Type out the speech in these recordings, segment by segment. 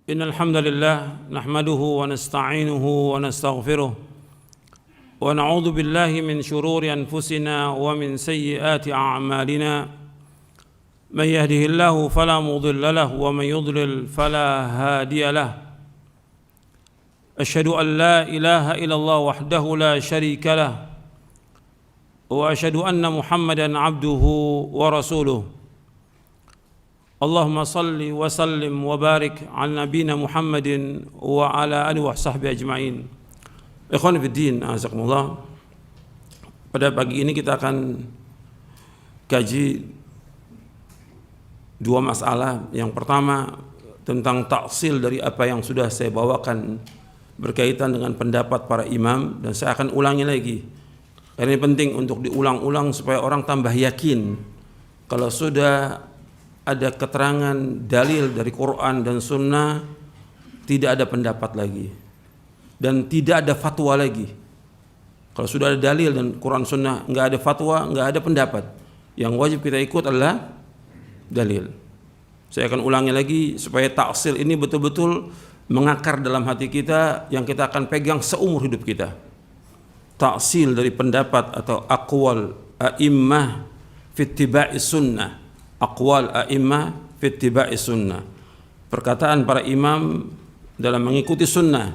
إن الحمد لله نحمده ونستعينه ونستغفره ونعوذ بالله من شرور أنفسنا ومن سيئات أعمالنا من يهده الله فلا مضل له ومن يضلل فلا هادي له أشهد أن لا إله إلا الله وحده لا شريك له وأشهد أن محمدا عبده ورسوله اللهم صل وسلم وبارك على نبينا محمد وعلى آله وصحبه أجمعين. Ikhwan fiddin, azakumullah. Pada pagi ini kita akan kaji dua masalah. Yang pertama tentang taksil dari apa yang sudah saya bawakan berkaitan dengan pendapat para imam, dan saya akan ulangi lagi karena ini penting untuk diulang-ulang supaya orang tambah yakin kalau sudah ada keterangan dalil dari Quran dan Sunnah, tidak ada pendapat lagi dan tidak ada fatwa lagi. Kalau sudah ada dalil dan Quran Sunnah, nggak ada fatwa, nggak ada pendapat. Yang wajib kita ikut adalah dalil. Saya akan ulangi lagi supaya taksil ini betul-betul mengakar dalam hati kita, yang kita akan pegang seumur hidup kita. Taksil dari pendapat atau aqwal a'immah fi ittiba'i sunnah. Aqwal a'immah fi ittiba'i sunnah, perkataan para imam dalam mengikuti sunnah,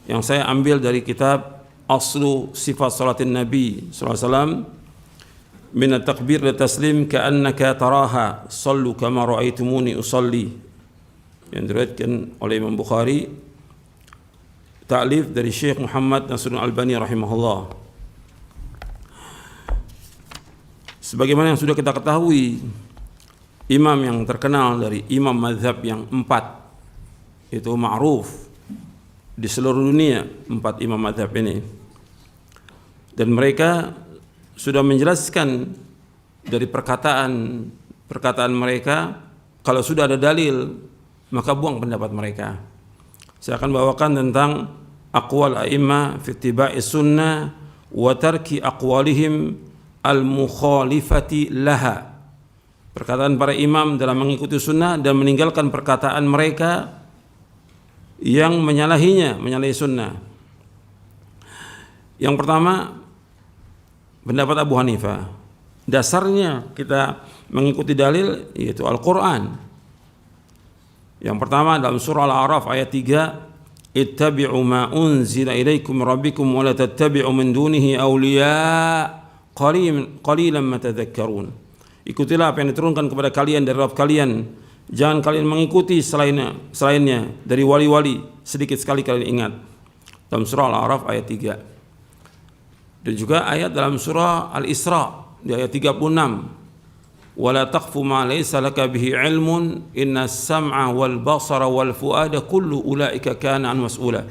yang saya ambil dari kitab Aslu Sifat Salatin Nabi sallallahu alaihi wasallam, min at-takbir ila taslim ka'annaka taraha sallu kama ra'aitumuni usalli, yang diriwayatkan oleh Imam Bukhari, ta'lif dari Syekh Muhammad Nasiruddin Albani rahimahullah. Sebagaimana yang sudah kita ketahui, imam yang terkenal dari imam mazhab yang empat, itu ma'ruf di seluruh dunia, empat imam mazhab ini, dan mereka sudah menjelaskan dari perkataan mereka, kalau sudah ada dalil maka buang pendapat mereka. Saya akan bawakan tentang aqwal a'immah fi ittiba'i sunnah wa tarki aqwalihim al-mukhalifati laha, perkataan para imam dalam mengikuti sunnah dan meninggalkan perkataan mereka yang menyalahi sunnah. Yang pertama, pendapat Abu Hanifah. Dasarnya kita mengikuti dalil yaitu Al-Quran. Yang pertama dalam surah Al-A'raf ayat 3, ittabi'u ma unzila ilaikum rabbikum wa la tattabi'u min dunihi awliya qalilan ma tadhakkarun. Ikutilah apa yang diturunkan kepada kalian dari Rabb kalian, jangan kalian mengikuti selainnya dari wali-wali, sedikit sekali kalian ingat. Dalam surah Al-A'raf ayat 3. Dan juga ayat dalam surah Al-Isra di ayat 36, wala taqfu ma laysa laka bihi ilmun innas sam'a wal basara wal fuada kullu ulaika kana an mas'ula.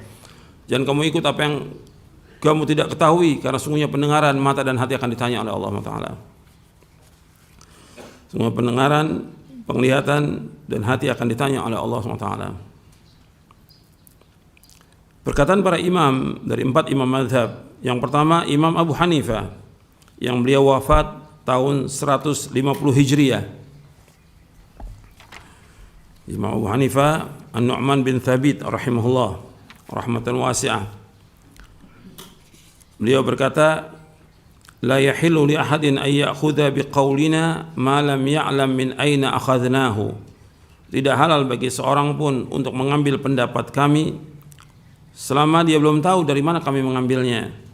Jangan kamu ikut apa yang kamu tidak ketahui, karena sungguhnya pendengaran, mata dan hati akan ditanya oleh Allah Taala. Semua pendengaran, penglihatan, dan hati akan ditanya oleh Allah SWT. Perkataan para imam dari empat imam mazhab. Yang pertama Imam Abu Hanifah, yang beliau wafat tahun 150 Hijriah. Imam Abu Hanifah An-Nu'man bin Thabit rahimahullah rahmatan wasi'ah. Beliau berkata, la yahillu li ahadin an ya'khudha biqaulina ma lam ya'lam min aina akhadnahu. Tidak halal bagi seorang pun untuk mengambil pendapat kami selama dia belum tahu dari mana kami mengambilnya.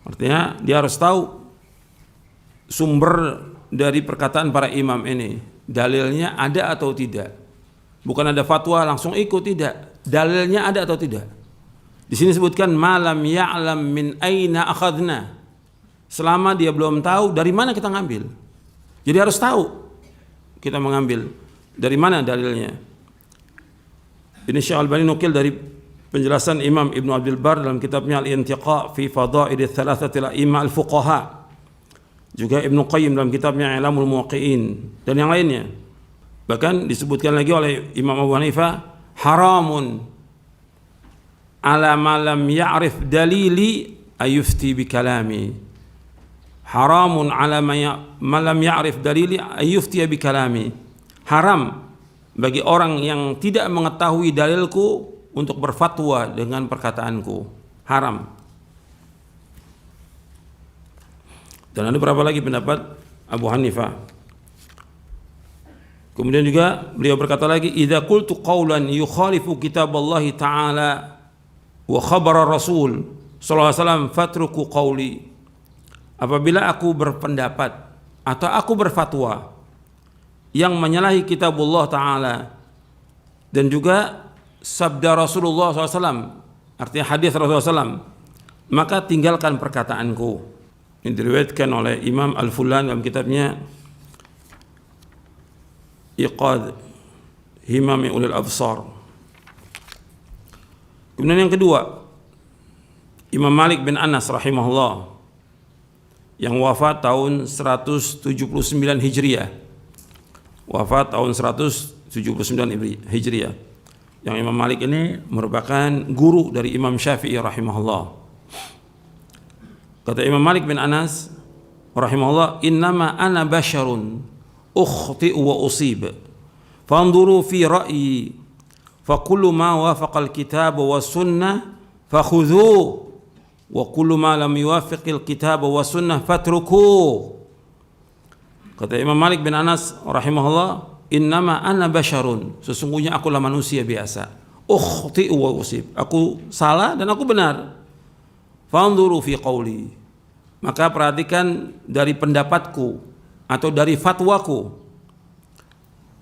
Artinya dia harus tahu sumber dari perkataan para imam ini, dalilnya ada atau tidak. Bukan ada fatwa langsung ikut, tidak. Dalilnya ada atau tidak. Di sini sebutkan ma lam ya'lam min aina akhadna. Selama dia belum tahu dari mana kita ngambil. Jadi harus tahu kita mengambil dari mana dalilnya. Ini Syekh Al-Albani nukil dari penjelasan Imam Ibn Abdul Bar dalam kitabnya Al-Intiqa fi Fadail Thalathatil A'imma Al-Fuqaha. Juga Ibn Qayyim dalam kitabnya I'lamul Muwaqqi'in dan yang lainnya. Bahkan disebutkan lagi oleh Imam Abu Hanifah, haramun ala ma lam ya'rif dalili ayufti bi kalami. Haramun ala ma lam ya'rif dalili ayufti bi kalami. Haram bagi orang yang tidak mengetahui dalilku untuk berfatwa dengan perkataanku. Haram. Dan ada berapa lagi pendapat Abu Hanifah. Kemudian juga beliau berkata lagi, idza qultu qawlan yukhalifu kitaballahi ta'ala wa khabara Rasul sallallahu alaihi wasallam fatruku qawli. Apabila aku berpendapat atau aku berfatwa yang menyalahi kitabullah ta'ala dan juga sabda Rasulullah SAW, artinya hadis Rasulullah SAW, maka tinggalkan perkataanku. Ini diriwayatkan oleh Imam Al-Fullan dalam kitabnya Iqad Himami Ulil Absar. Kemudian yang kedua, Imam Malik bin Anas rahimahullah yang wafat tahun 179 Hijriah. Wafat tahun 179 Hijriah. Yang Imam Malik ini merupakan guru dari Imam Syafi'i rahimahullah. Kata Imam Malik bin Anas rahimahullah, innama ana basyarun ukhti'u wa usib fanzuru fi ra'yi fa kullu ma wafaqa al-kitab wa sunnah fakhudhuhu wa kullu ma lam yuwafiq al-kitab wa sunnah fatrukuhu. Kata Imam Malik bin Anas rahimahullah, innama ana basyarun, sesungguhnya akulah manusia biasa, ukhti'u wa usib, aku salah dan aku benar. Fanzuru fi qawli, maka perhatikan dari pendapatku atau dari fatwaku.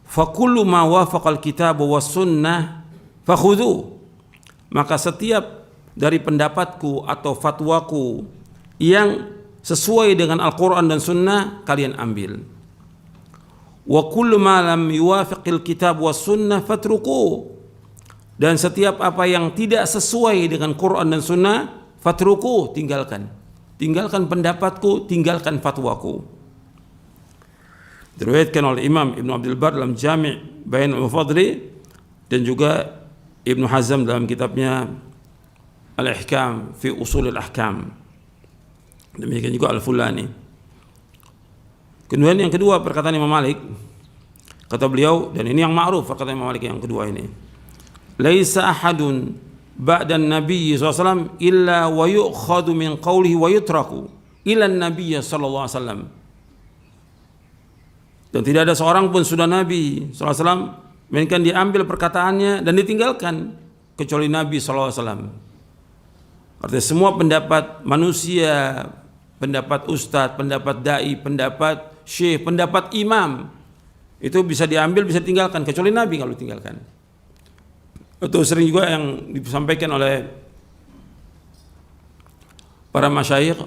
Fa kullu ma wafaqal kitab was sunnah fakhudhu, maka setiap dari pendapatku atau fatwaku yang sesuai dengan Al-Quran dan Sunnah kalian ambil. Wa kullu ma lam yuwafiqil kitab was sunnah fatruku, dan setiap apa yang tidak sesuai dengan Quran dan Sunnah fatruku, tinggalkan. Tinggalkan pendapatku, tinggalkan fatwaku. Diriwayatkan oleh Imam Ibn Abdul Bar dalam Jami' Bayan al-Mufadli dan juga Ibn Hazm dalam kitabnya Al-Ihkam fi Usul al-Ahkam. Demikian juga Al-Fulani. Kemudian yang kedua perkataan Imam Malik, kata beliau, dan ini yang ma'ruf perkataan Imam Malik yang kedua ini, laisa ahadun ba'dan Nabi SAW illa wa yu'khadu min qawlihi wa yutraku ila Nabi SAW. Dan tidak ada seorang pun sudah Nabi SAW melainkan diambil perkataannya dan ditinggalkan kecuali Nabi SAW. Artinya semua pendapat manusia, pendapat ustadz, pendapat da'i, pendapat syekh, pendapat imam, itu bisa diambil, bisa ditinggalkan, kecuali Nabi kalau ditinggalkan. Itu sering juga yang disampaikan oleh para masyayikh,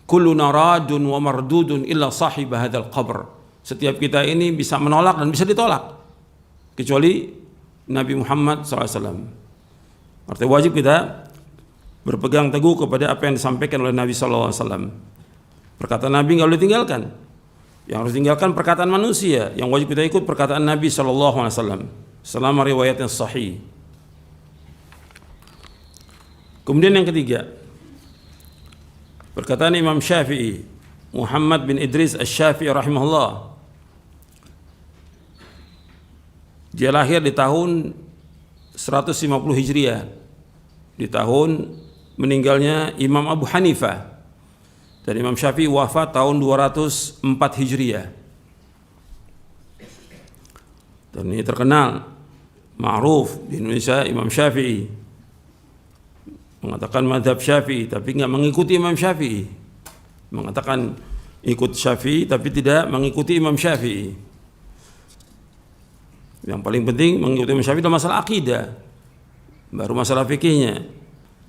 kulluna radun wa mardudun illa sahib hadzal qabr. Setiap kita ini bisa menolak dan bisa ditolak kecuali Nabi Muhammad SAW. Artinya wajib kita berpegang teguh kepada apa yang disampaikan oleh Nabi SAW. Perkataan Nabi nggak boleh tinggalkan. Yang harus tinggalkan perkataan manusia. Yang wajib kita ikut perkataan Nabi SAW selama riwayatnya sahih. Kemudian yang ketiga, perkataan Imam Syafi'i, Muhammad bin Idris Asy-Syafi'i rahimahullah. Dia lahir di tahun 150 Hijriah, di tahun meninggalnya Imam Abu Hanifah, dan Imam Syafi'i wafat tahun 204 Hijriah. Dan ini terkenal, ma'ruf di Indonesia, Imam Syafi'i mengatakan mazhab Syafi'i tapi enggak mengikuti Imam Syafi'i, mengatakan ikut Syafi'i tapi tidak mengikuti Imam Syafi'i. Yang paling penting mengikuti Imam Syafi'i dalam masalah akidah, baru masalah fikihnya.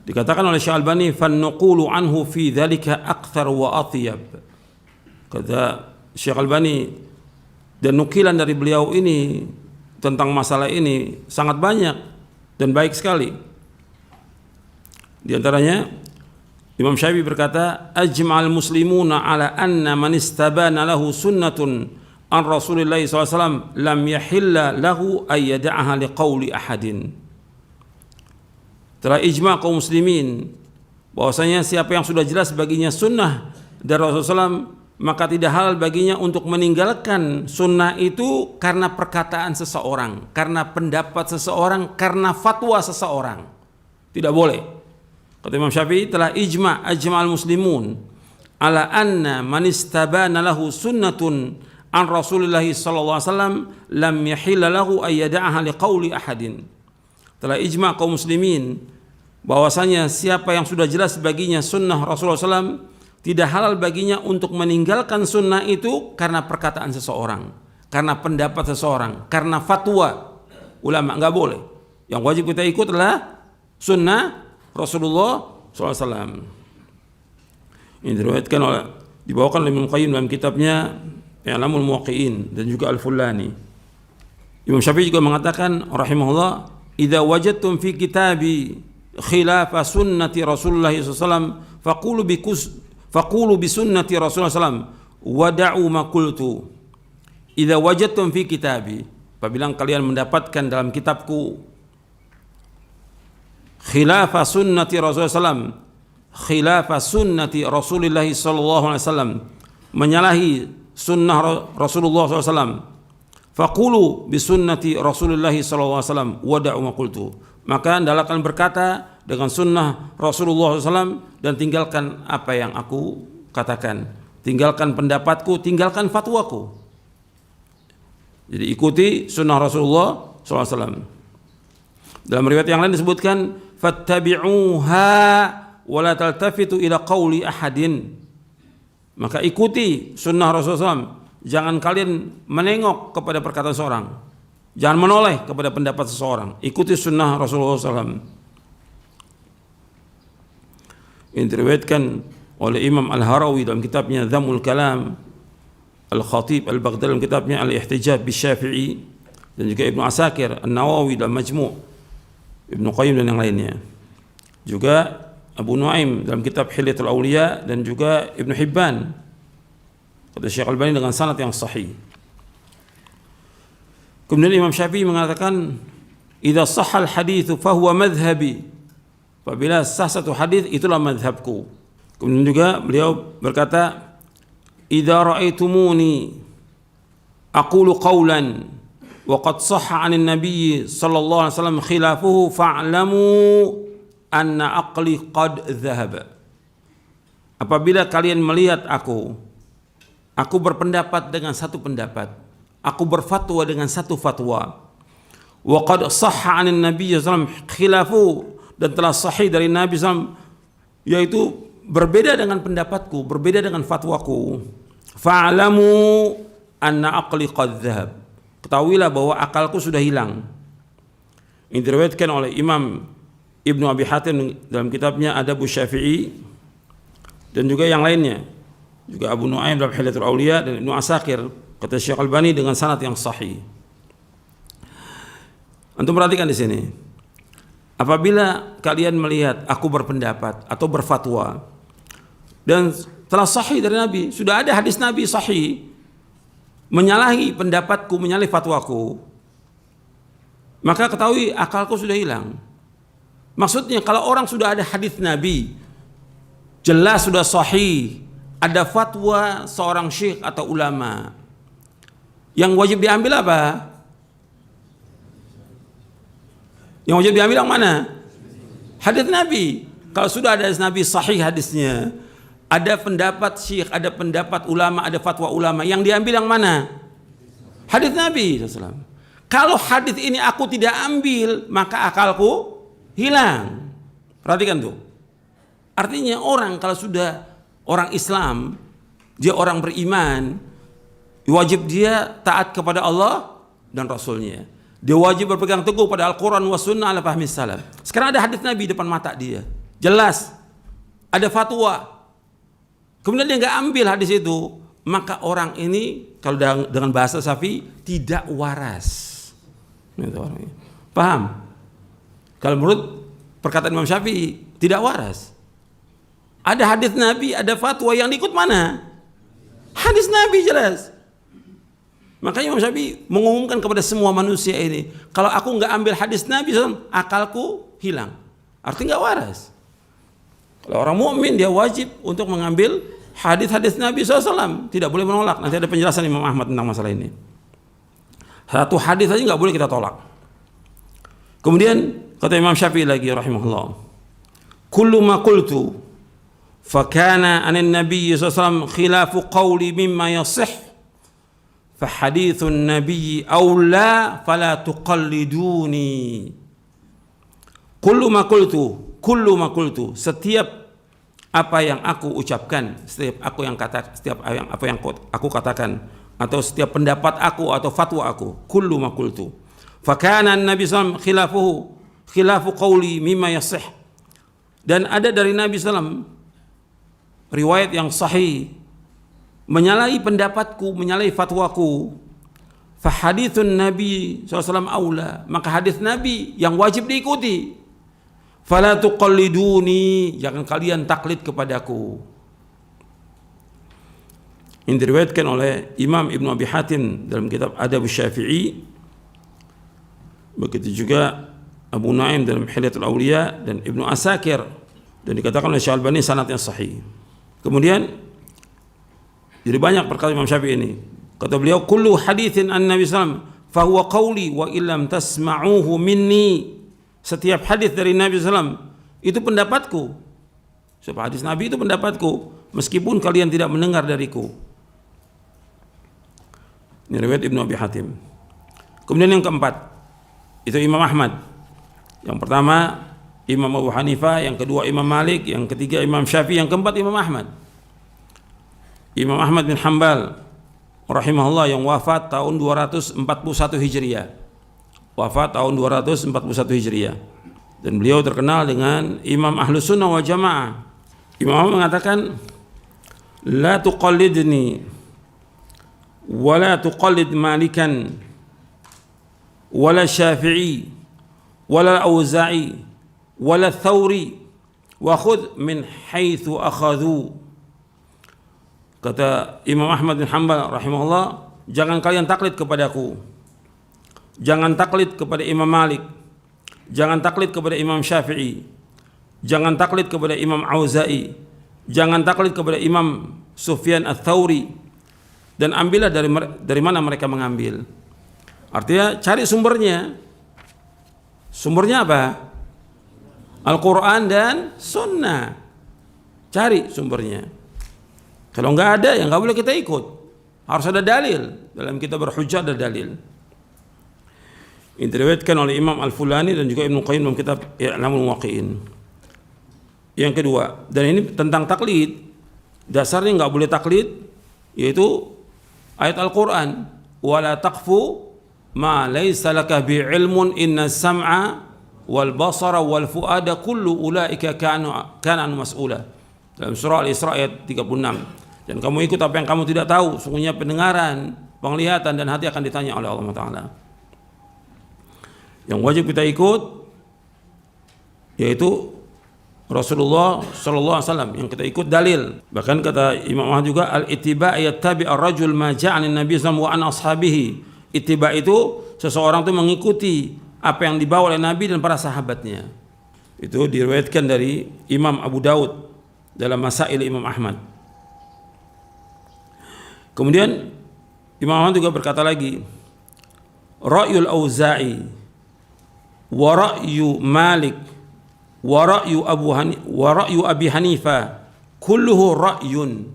Dikatakan oleh Syekh Albani, "Fannuqulu anhu fi dzalika aktsar wa atyab." Kata Syekh Albani, dan nukilan dari beliau ini tentang masalah ini sangat banyak dan baik sekali. Di antaranya Imam Syafi'i berkata, "Ajma'al muslimuna ala anna man istabana lahu sunnatun an Rasulillah SAW lam yahilla lahu ay yada'aha liqauli ahadin." Telah ijma' kaum muslimin bahwasanya siapa yang sudah jelas baginya sunnah dari Rasulullah SAW, maka tidak halal baginya untuk meninggalkan sunnah itu karena perkataan seseorang, karena pendapat seseorang, karena fatwa seseorang. Tidak boleh. Kata Imam Syafi'i, telah ajma'al muslimun ala anna man istabana lahu sunnatun an Rasulillah sallallahu alaihi wasallam lam yahilla lahu ay yada'aha liqauli ahadin. Telah ijma' kaum muslimin bahwasanya siapa yang sudah jelas baginya sunnah Rasulullah SAW, tidak halal baginya untuk meninggalkan sunnah itu karena perkataan seseorang, karena pendapat seseorang, karena fatwa ulama. Enggak boleh. Yang wajib kita ikut adalah sunnah Rasulullah SAW. Ini diriwayatkan oleh, dibawakan oleh Ibnu Qayyim dalam kitabnya I'lamul Muwaqqi'in dan juga Al-Fullani. Imam Syafi'i juga mengatakan rahimahullah, idza wajadtum fi kitabi khilafa sunnati Rasulullah SAW faqulu bi sunnati Rasulullah SAW wada'u ma qultu. Idza wajadtum fi kitabi, apabila kalian mendapatkan dalam kitabku khilafa sunnati Rasulullah SAW, khilafa sunnati Rasulullah SAW, menyalahi sunnah Rasulullah SAW, faqulu bi sunnati Rasulullah SAW wada'u ma qultu, maka hendaklah kalian berkata dengan sunnah Rasulullah SAW dan tinggalkan apa yang aku katakan, tinggalkan pendapatku, tinggalkan fatwaku. Jadi ikuti sunnah Rasulullah SAW. Dalam riwayat yang lain disebutkan fattabi'uha wa la taltafitu ila qauli ahadin, maka ikuti sunnah Rasulullah SAW, jangan kalian menengok kepada perkataan seorang, jangan menoleh kepada pendapat seseorang, ikuti sunnah Rasulullah SAW. Ini diriwayatkan oleh Imam Al-Harawi dalam kitabnya Dhammul Kalam, Al-Khatib Al-Baghdadi dalam kitabnya Al-Ihtijaj Bisyafi'i, dan juga Ibnu Asakir An-Nawawi dalam Majmu', Ibnu Qayyim dan yang lainnya. Juga Abu Nuaim dalam kitab Hilyatul Awliya, dan juga Ibnu Hibban, kata Syekh Al-Albani dengan sanad yang sahih. Kemudian Imam Syafi'i mengatakan, idza sahhal hadits fa huwa madhhabi, apabila sah satu hadis itulah madhabku. Kemudian juga beliau berkata, idza ra'aitumuni aqulu qawlan wa qad sahha 'anil nabiy sallallahu alaihi wasallam khilafuhu fa'lamu anna aqli qad dhahaba. Apabila kalian melihat aku berpendapat dengan satu pendapat, aku berfatwa dengan satu fatwa, wa qad sahha 'anil nabiy sallallahu alaihi wasallam khilafu, dan telah sahih dari Nabi SAW, yaitu berbeda dengan pendapatku, berbeda dengan fatwaku, fa'alamu anna aqli qad dhahab, ketahuilah bahwa akalku sudah hilang. Ini diriwayatkan oleh Imam Ibnu Abi Hatim dalam kitabnya Adabus Syafi'i, dan juga yang lainnya, juga Abu Nuaim dalam Hilyatul Awliya, dan Ibnu Asakir, kata Syekh Al-Albani dengan sanad yang sahih. Antum perhatikan di sini, apabila kalian melihat aku berpendapat atau berfatwa dan telah sahih dari Nabi, sudah ada hadis Nabi sahih menyalahi pendapatku, menyalahi fatwaku, maka ketahui akalku sudah hilang. Maksudnya kalau orang sudah ada hadis Nabi jelas sudah sahih, ada fatwa seorang syekh atau ulama, yang wajib diambil apa? Yang wajib diambil yang mana? Hadis Nabi. Kalau sudah ada hadis Nabi sahih hadisnya, ada pendapat syekh, ada pendapat ulama, ada fatwa ulama, yang diambil yang mana? Hadis Nabi SAW. Kalau hadis ini aku tidak ambil, maka akalku hilang. Perhatikan tuh. Artinya orang kalau sudah orang Islam, dia orang beriman, wajib dia taat kepada Allah dan Rasulnya. Dia wajib berpegang teguh pada Al-Quran wa Sunnah ala fahmi salaf. Sekarang ada hadis Nabi depan mata dia, jelas ada fatwa, kemudian dia nggak ambil hadis itu, maka orang ini kalau dengan bahasa Syafi'i tidak waras. Paham? Kalau menurut perkataan Imam Syafi'i tidak waras. Ada hadis Nabi, ada fatwa, yang diikut mana? Hadis Nabi jelas. Makanya Imam Syafi'i mengumumkan kepada semua manusia ini, kalau aku nggak ambil hadis Nabi SAW, akalku hilang. Artinya nggak waras. Kalau orang mukmin dia wajib untuk mengambil hadis-hadis Nabi SAW, tidak boleh menolak. Nanti ada penjelasan Imam Ahmad tentang masalah ini. Satu hadis saja nggak boleh kita tolak. Kemudian kata Imam Syafi'i lagi rahimahullah, kullu ma qultu fa kana an an-nabiy sallallahu khilafu qawli mimma yasih fa hadithun nabiy aw la fala tuqalliduni. Kullu ma qultu, setiap apa yang aku ucapkan, setiap apa yang aku katakan, atau setiap pendapat aku atau fatwa aku, kullu ma qultu fa kana an-nabi sallallahu alaihi wasallam khilafu qawli mimma yasih, dan ada dari Nabi sallallahu riwayat yang sahih menyalahi pendapatku, menyalahi fatwaku, fa hadithun nabi sallallahu alaihi wasallam aula, maka hadis Nabi yang wajib diikuti. Fala tuqalliduni, jangan kalian taklid kepadaku. Ini diriwayatkan oleh Imam Ibnu Abi Hatim dalam kitab Adab Syafi'i, begitu juga Abu Nuaim dalam Hilyatul Auliya dan Ibnu Asakir, dan dikatakan oleh Syekh Albani sanadnya sahih. Kemudian jadi banyak perkara Imam Syafi'i ini. Kata beliau, kullu haditsin an Nabi sallallahu alaihi wasallam fa huwa qawli wa illam tasma'uhu minni. Setiap hadis dari Nabi SAW itu pendapatku. Sebab hadis Nabi itu pendapatku, meskipun kalian tidak mendengar dariku. Ini riwayat Ibnu Abi Hatim. Kemudian yang keempat, itu Imam Ahmad. Yang pertama Imam Abu Hanifah, yang kedua Imam Malik, yang ketiga Imam Syafi'i, yang keempat Imam Ahmad. Imam Ahmad bin Hanbal rahimahullah yang wafat tahun 241 Hijriah. Wafat tahun 241 Hijriah, dan beliau terkenal dengan Imam Ahlus Sunnah wal Jamaah. Imam Ahmad mengatakan, la tuqallidni wa la tuqallid Malikan wala Syafi'i wala Auza'i wala Thawri wa khudh min haitsu akhadhu. Kata Imam Ahmad bin Hanbal rahimahullah, jangan kalian taklid kepadaku, jangan taklid kepada Imam Malik, jangan taklid kepada Imam Syafi'i, jangan taklid kepada Imam Auza'i, jangan taklid kepada Imam Sufyan Ats-Tsauri, dan ambillah dari mana mereka mengambil. Artinya cari sumbernya. Sumbernya apa? Al-Quran dan Sunnah. Cari sumbernya. Kalau nggak ada, ya nggak boleh kita ikut. Harus ada dalil. Dalam kita berhujjah ada dalil. Ini diriwayatkan oleh Imam Al-Fulani dan juga Ibnu Qayyim dalam kitab I'lamul Muwaqqi'in. Yang kedua, dan ini tentang taklid, dasarnya nggak boleh taklid, yaitu ayat Al-Quran, wala taqfu ma laysa laka bi'ilmun inna sam'a wal basara wal fuada kullu ulaika kana mas'ula. Dalam surah Al-Isra ayat 36. Dan kamu ikut apa yang kamu tidak tahu, sungguhnya pendengaran, penglihatan dan hati akan ditanya oleh Allah Ta'ala. Yang wajib kita ikut yaitu Rasulullah sallallahu alaihi wasallam, yang kita ikut dalil. Bahkan kata Imam Ahmad juga, al-ittiba' yattabi ar-rajul ma ja'a an-nabi sallallahu alaihi wasallam wa an ashabihi. Ittiba' itu seseorang itu mengikuti apa yang dibawa oleh Nabi dan para sahabatnya. Itu diriwayatkan dari Imam Abu Daud dalam Masail Imam Ahmad. Kemudian Imam Ahmad juga berkata lagi, ra'yul Auza'i wa ra'yu Malik wa ra'yu Abi Hanifah kulluhu ra'yun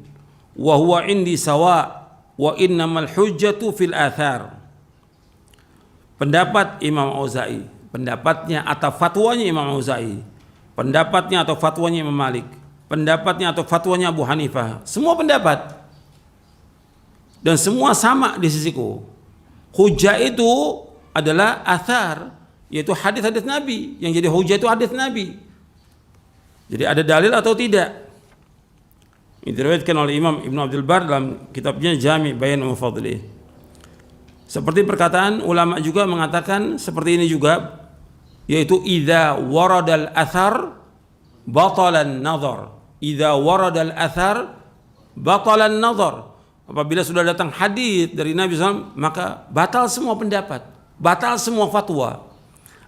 wa huwa indi sawa wa innamal hujjatu fil athar. Pendapat Imam Auza'i, pendapatnya atau fatwanya Imam Auza'i, pendapatnya atau fatwanya Imam Malik, pendapatnya atau fatwanya Abu Hanifah, semua pendapat dan semua sama di sisiku. Hujjah itu adalah athar, yaitu hadis-hadis Nabi. Yang jadi hujjah itu hadis Nabi. Jadi ada dalil atau tidak. Ini diriwayatkan oleh Imam Ibnu Abdul Bar dalam kitabnya Jami' Bayan wa Fadlih. Seperti perkataan ulama juga mengatakan seperti ini juga, yaitu idza waradal athar batalan nazar. Idza waradal athar batalan nazar. Apabila sudah datang hadis dari Nabi SAW, maka batal semua pendapat, batal semua fatwa.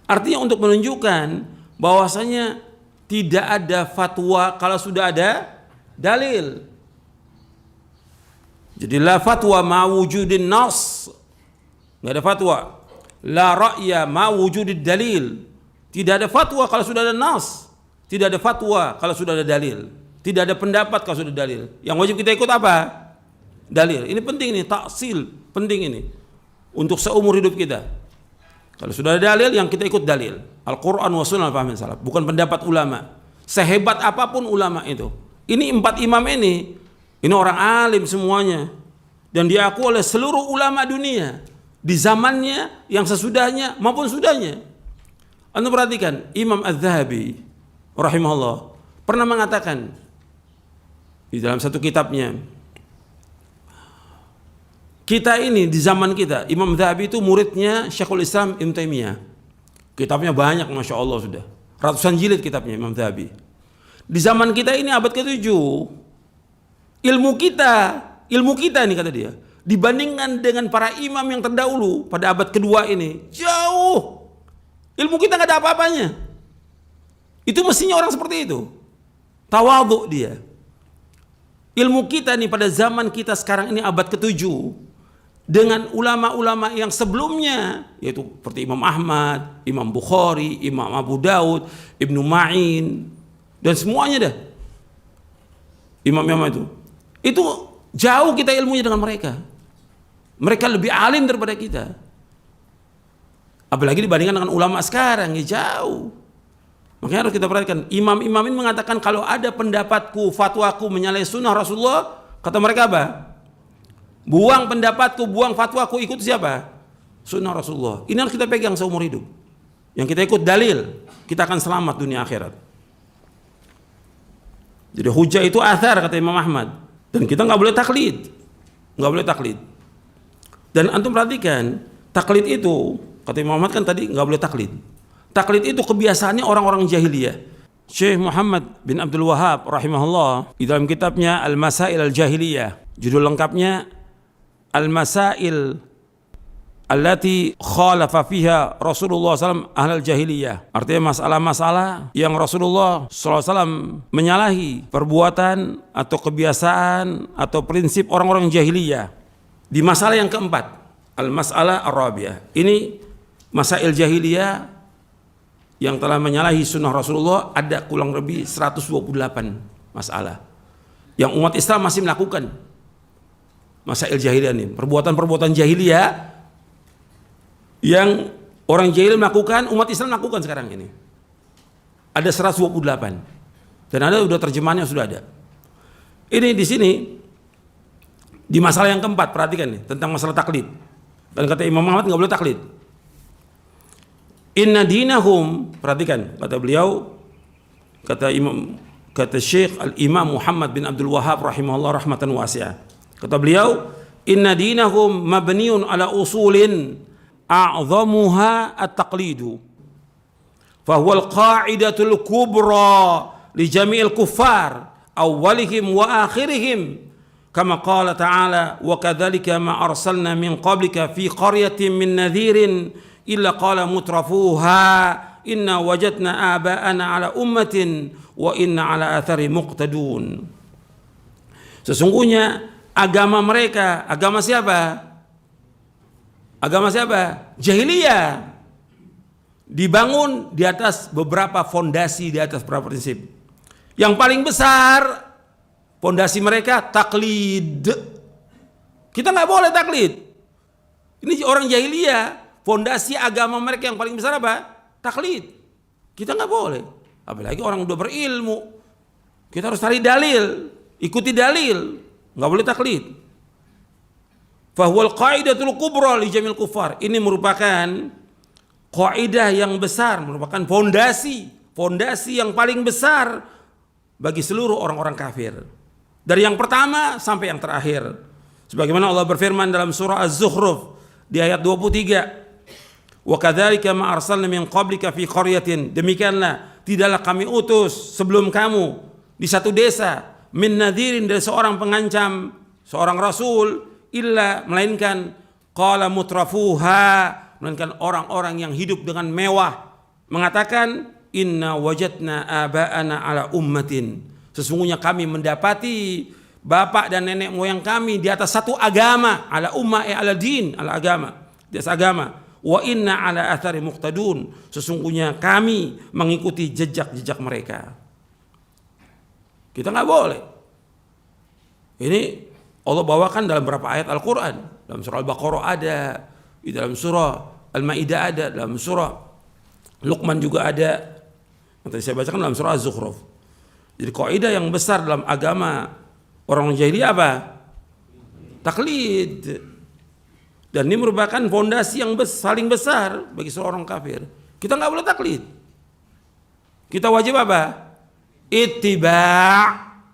Artinya untuk menunjukkan bahwasanya tidak ada fatwa kalau sudah ada dalil. Jadi la fatwa ma wujudin nas. Enggak ada fatwa. La ra'ya ma wujudid dalil. Tidak ada fatwa kalau sudah ada nas. Tidak ada fatwa kalau sudah ada dalil. Tidak ada pendapat kalau sudah ada dalil. Yang wajib kita ikut apa? Dalil. Ini penting nih, taksil, penting ini. Untuk seumur hidup kita. Kalau sudah ada dalil, yang kita ikut dalil. Al-Quran wa sunnah al-fahmin salaf. Bukan pendapat ulama. Sehebat apapun ulama itu. Ini 4 imam ini orang alim semuanya. Dan diakui oleh seluruh ulama dunia. Di zamannya, yang sesudahnya, maupun sudahnya. Anda perhatikan, Imam Az-Zahabi rahimahullah pernah mengatakan di dalam satu kitabnya, kita ini di zaman kita, Imam Az-Zahabi itu muridnya Syekhul Islam Ibnu Taimiyah. Kitabnya banyak, Masya Allah sudah. Ratusan jilid kitabnya Imam Az-Zahabi. Di zaman kita ini abad ke-7, ilmu kita ini kata dia, dibandingkan dengan para imam yang terdahulu pada abad kedua ini, jauh. Ilmu kita nggak ada apa-apanya. Itu mestinya orang seperti itu. Tawadhu dia. Ilmu kita nih pada zaman kita sekarang ini abad ke-7 dengan ulama-ulama yang sebelumnya, yaitu seperti Imam Ahmad, Imam Bukhari, Imam Abu Daud, Ibnu Ma'in, dan semuanya dah. Imam-imam itu jauh kita ilmunya dengan mereka. Mereka lebih alim daripada kita. Apalagi dibandingkan dengan ulama sekarang, ya jauh. Makanya harus kita perhatikan. Imam-imam ini mengatakan kalau ada pendapatku, fatwaku menyalahi sunnah Rasulullah, kata mereka apa? Buang pendapatku, buang fatwaku, ikut siapa? Sunnah Rasulullah. Ini harus kita pegang seumur hidup. Yang kita ikut dalil, kita akan selamat dunia akhirat. Jadi hujah itu athar, kata Imam Ahmad. Dan kita nggak boleh taklid. Nggak boleh taklid. Dan antum perhatikan, taklid itu, kata Imam Ahmad kan tadi nggak boleh taklid. Taklid itu kebiasaannya orang-orang jahiliyah. Syekh Muhammad bin Abdul Wahhab rahimahullah di dalam kitabnya Al-Masail Al-Jahiliyah, judul lengkapnya Al-Masail allati khalafa fiha Rasulullah SAW ahlal jahiliyah. Artinya masalah-masalah yang Rasulullah SAW menyalahi perbuatan atau kebiasaan atau prinsip orang-orang jahiliyah. Di masalah yang keempat, Al-Mas'alah Ar-Rabi'ah. Ini masail jahiliyah yang telah menyalahi sunnah Rasulullah, ada kurang lebih 128 masalah yang umat Islam masih melakukan. Masail jahiliyah ini, perbuatan-perbuatan jahiliyah yang orang jahil melakukan, umat Islam lakukan sekarang ini. Ada 128. Dan ada udah terjemahannya sudah ada. Ini di sini di masalah yang keempat, perhatikan nih tentang masalah taklid. Dan kata Imam Muhammad nggak boleh taklid. Inna dinahum, perhatikan kata beliau, kata Syekh Al-Imam Muhammad bin Abdul Wahhab rahimahullah rahmatan wasi'ah. Kata beliau, inna dinahum mabniun ala usulin a'zamuha at-taqlidu. Fahuwa al-qa'idatul kubra li jami'il kuffar awwalihim wa akhirihim. Kama qala ta'ala wa kadzalika ma arsalna min qablika fi qaryatin min nadhirin illa qala mutrafuha inna wajadna aba'ana ala ummatin wa inna ala athari muqtadun. Sesungguhnya agama mereka, agama siapa? Agama siapa? Jahiliyah. Dibangun di atas beberapa fondasi, di atas beberapa prinsip. Yang paling besar fondasi mereka taklid. Kita nggak boleh taklid. Ini orang jahiliyah. Fondasi agama mereka yang paling besar apa? Taklid. Kita nggak boleh. Apalagi orang udah berilmu. Kita harus cari dalil, ikuti dalil. Nggak boleh taklid. Fahuwal qaidatul kubra li jamil kufar. Ini merupakan kaidah yang besar, merupakan fondasi yang paling besar bagi seluruh orang-orang kafir. Dari yang pertama sampai yang terakhir. Sebagaimana Allah berfirman dalam surah Az-Zukhruf di ayat 23. Wa kadzalika ma arsalna min qablika fi qaryatin. Demikianlah tidaklah kami utus sebelum kamu di satu desa min nadhirin, dari seorang pengancam, seorang rasul, illa melainkan qala mutrafuha, melainkan orang-orang yang hidup dengan mewah mengatakan inna wajadna aba'ana ala ummatin. Sesungguhnya kami mendapati bapak dan nenek moyang kami di atas satu agama, ala ummah ala din, ala agama, di atas agama. Wa inna ala athari muqtadun, sesungguhnya kami mengikuti jejak-jejak mereka. Kita nggak boleh. Ini Allah bawakan dalam beberapa ayat Al-Quran. Dalam surah Al-Baqarah ada, di dalam surah Al-Ma'idah ada, dalam surah Luqman juga ada. Nanti saya bacakan dalam surah Az-Zukhruf. Jadi kaidah yang besar dalam agama orang jahiliyah apa? Taklid. Dan ini merupakan fondasi yang paling besar bagi seorang kafir. Kita nggak boleh taklid. Kita wajib apa? Ittiba'.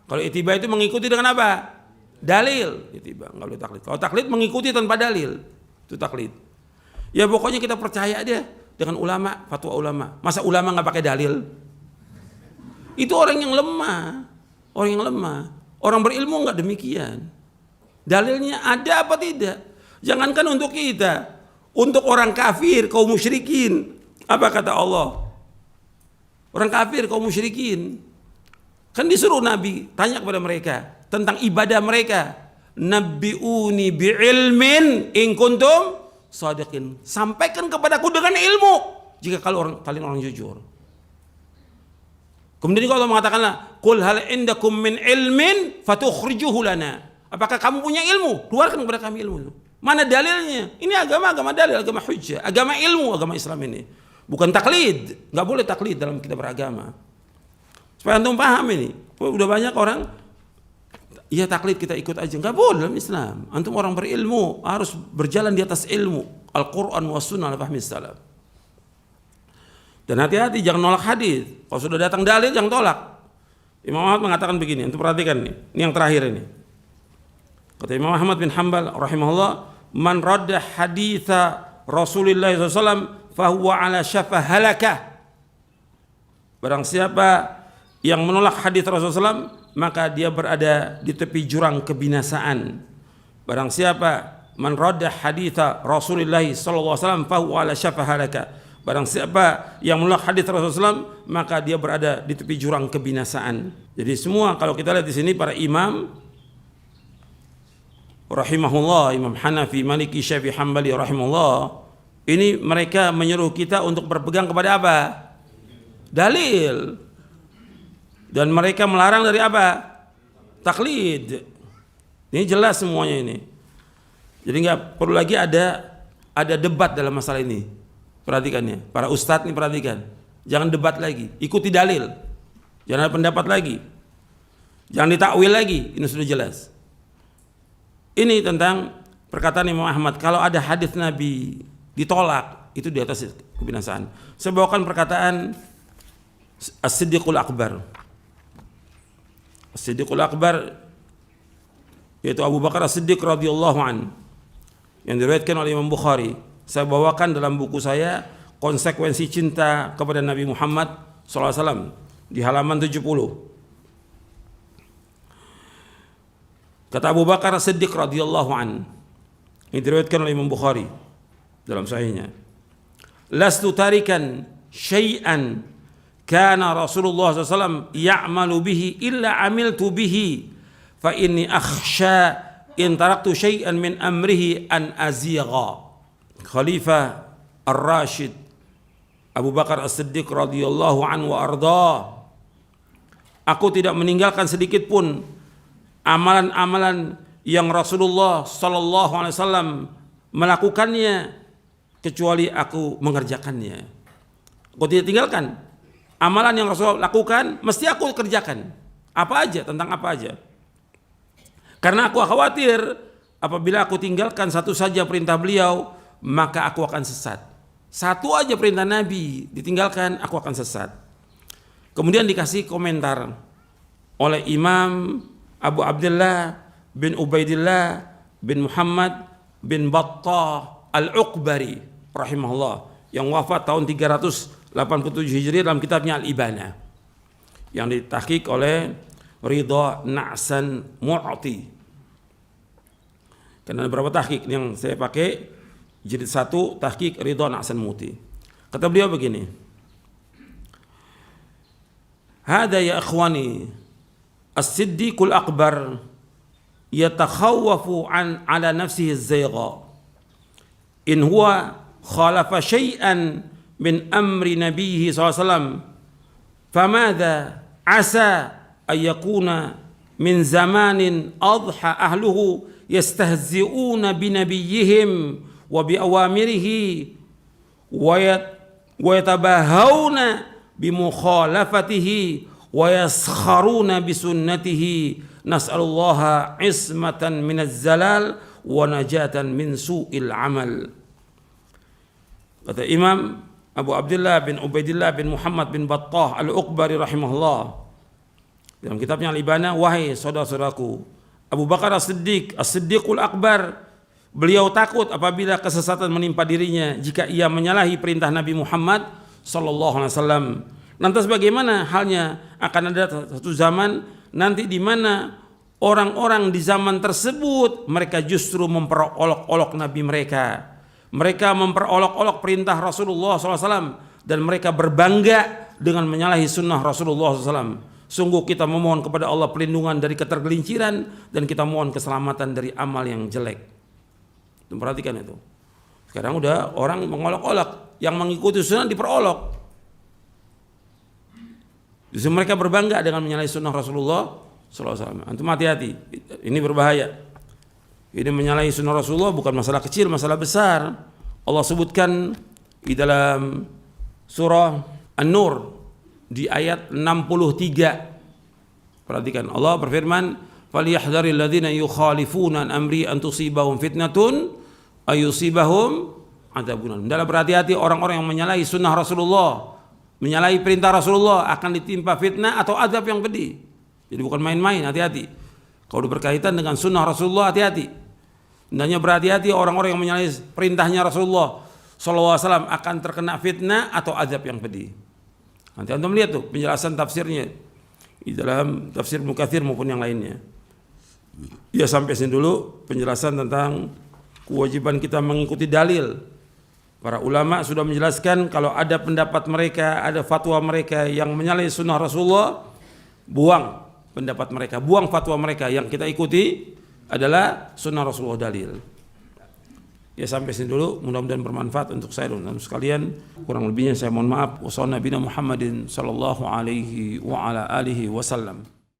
Kalau ittiba' itu mengikuti dengan apa? Dalil. Ittiba', nggak boleh taklid. Kalau taklid mengikuti tanpa dalil, itu taklid. Ya pokoknya kita percaya dia dengan ulama, fatwa ulama. Masa ulama nggak pakai dalil? Itu orang yang lemah. Orang yang lemah. Orang berilmu nggak demikian. Dalilnya ada apa tidak? Jangankan untuk kita, untuk orang kafir, kaum musyrikin. Apa kata Allah? Orang kafir, kaum musyrikin. Kan disuruh Nabi tanya kepada mereka tentang ibadah mereka. Nabbi'uni bi'ilmin in kuntum shadiqin. Sampaikan kepadaku dengan ilmu jika kalian orang jujur. Kemudian juga Allah mengatakanlah, qul hal indakum min ilmin fatukhrijuhu lana. Apakah kamu punya ilmu? Keluarkan kepada kami ilmu itu. Mana dalilnya? Ini agama dalil, agama hujjah, agama ilmu, agama Islam ini. Bukan taklid. Nggak boleh taklid dalam kita beragama. Supaya antum paham ini. Udah banyak orang, iya taklid kita ikut aja. Nggak boleh dalam Islam. Antum orang berilmu harus berjalan di atas ilmu. Al-Quran wa sunnah ala fahmi salaf. Dan hati-hati jangan nolak hadis. Kalau sudah datang dalil jangan tolak. Imam Ahmad mengatakan begini. Antum perhatikan nih. Ini yang terakhir ini. Kata Imam Ahmad bin Hanbal rahimahullah, man radda haditha Rasulullah SAW fahuwa ala syafa halakah. Barang siapa yang menolak hadis Rasulullah SAW, maka dia berada di tepi jurang kebinasaan. Barang siapa man radda haditha Rasulullah SAW fahuwa ala syafa halakah. Barang siapa yang menolak hadis Rasulullah SAW, maka dia berada di tepi jurang kebinasaan. Jadi semua kalau kita lihat di sini para imam rahimahullah, Imam Hanafi, Maliki, Syafi'i, Hambali rahimahullah, ini mereka menyuruh kita untuk berpegang kepada apa? Dalil. Dan mereka melarang dari apa? Taklid. Ini jelas semuanya ini. Jadi nggak perlu lagi ada debat dalam masalah ini. Perhatikannya, para ustadz ini perhatikan. Jangan debat lagi, ikuti dalil. Jangan ada pendapat lagi. Jangan ditakwil lagi, ini sudah jelas. Ini tentang perkataan Imam Ahmad. Kalau ada hadis Nabi ditolak, itu di atas kebinasaan. Saya bawakan perkataan As-Siddiqul Akbar. As-Siddiqul Akbar yaitu Abu Bakar As-Siddiq radhiyallahu an, yang diriwayatkan oleh Imam Bukhari. Saya bawakan dalam buku saya Konsekuensi Cinta kepada Nabi Muhammad SAW di halaman 70. Kata Abu Bakar As-Siddiq radhiyallahu an, ini diriwayatkan oleh Imam Bukhari dalam sahihnya. Lastu tarikan syai'an kana Rasulullah SAW ya'malu bihi illa amiltu bihi fa inni akhsha in taraktu syai'an min amrihi an azigha. Khalifah Ar-Rashid Abu Bakar As-Siddiq radhiyallahu anhu wa arda. Aku tidak meninggalkan sedikit pun amalan-amalan yang Rasulullah sallallahu alaihi wasallam melakukannya kecuali aku mengerjakannya. Aku tidak tinggalkan amalan yang Rasulullah lakukan, mesti aku kerjakan. Apa aja, tentang apa aja. Karena aku khawatir apabila aku tinggalkan satu saja perintah beliau, maka aku akan sesat. Satu aja perintah Nabi ditinggalkan, aku akan sesat. Kemudian dikasih komentar oleh Imam Abu Abdullah bin Ubaidillah bin Muhammad bin Battah Al-Uqbari rahimahullah, yang wafat tahun 387 Hijriah dalam kitabnya Al-Ibana, yang ditahqiq oleh Ridha Na'san Mu'ti. Karena ada beberapa tahqiq yang saya pakai, jilid 1 tahqiq Ridha Na'san Mu'ti. Kata beliau begini, hada ya ikhwani As-Siddiqul Akbar yatakhawwafu ala nafsihi az-zaygha in huwa khalafa syai'an min amri nabiyhi SAW famadha asa ay yakuna min zamanin adha ahluhu yastahzi'una bi nabiyyihim wa bi awamirihi wa yatabahawna bi mukhalafatihi wa yaskharuna bi sunnatihi nas'alullaha ismatan minaz zalal wa najatan min su'il amal. Kata Imam Abu Abdullah bin Ubaidillah bin Muhammad bin Battah Al-Uqbari rahimahullah dalam kitabnya Al-Ibana, wahai saudara-saudaraku, Abu Bakar As-Siddiq, As-Siddiqul Akbar, beliau takut apabila kesesatan menimpa dirinya jika ia menyalahi perintah Nabi Muhammad sallallahu alaihi wasallam. Lantas bagaimana halnya akan ada satu zaman nanti di mana orang-orang di zaman tersebut mereka justru memperolok-olok Nabi mereka. Mereka memperolok-olok perintah Rasulullah SAW dan mereka berbangga dengan menyalahi sunnah Rasulullah SAW. Sungguh kita memohon kepada Allah perlindungan dari ketergelinciran dan kita mohon keselamatan dari amal yang jelek. Perhatikan itu. Sekarang udah orang mengolok-olok, yang mengikuti sunnah diperolok. Justru mereka berbangga dengan menyalahi sunnah Rasulullah SAW. Antum hati-hati, ini berbahaya. Ini menyalahi sunnah Rasulullah bukan masalah kecil, masalah besar. Allah sebutkan di dalam surah An-Nur di ayat 63. Perhatikan, Allah berfirman, "Falyahdharil ladzina yukhalifuna an amri an tusibahum fitnatun ayusibahum adzabun alim." Dalam berhati-hati orang-orang yang menyalahi sunnah Rasulullah, menyalahi perintah Rasulullah akan ditimpa fitnah atau azab yang pedih. Jadi bukan main-main, hati-hati. Kalau berkaitan dengan sunnah Rasulullah, hati-hati. Hendaknya berhati-hati orang-orang yang menyalahi perintahnya Rasulullah SAW akan terkena fitnah atau azab yang pedih. Nanti antum lihat tuh penjelasan tafsirnya di dalam tafsir Ibnu Katsir maupun yang lainnya. Ya sampai sini dulu penjelasan tentang kewajiban kita mengikuti dalil. Para ulama sudah menjelaskan kalau ada pendapat mereka, ada fatwa mereka yang menyalahi sunnah Rasulullah, buang pendapat mereka, buang fatwa mereka. Yang kita ikuti adalah sunnah Rasulullah dalil. Ya sampai sini dulu, mudah-mudahan bermanfaat untuk saya dan sekalian. Kurang lebihnya saya mohon maaf. Wassalamualaikum warahmatullahi wabarakatuh.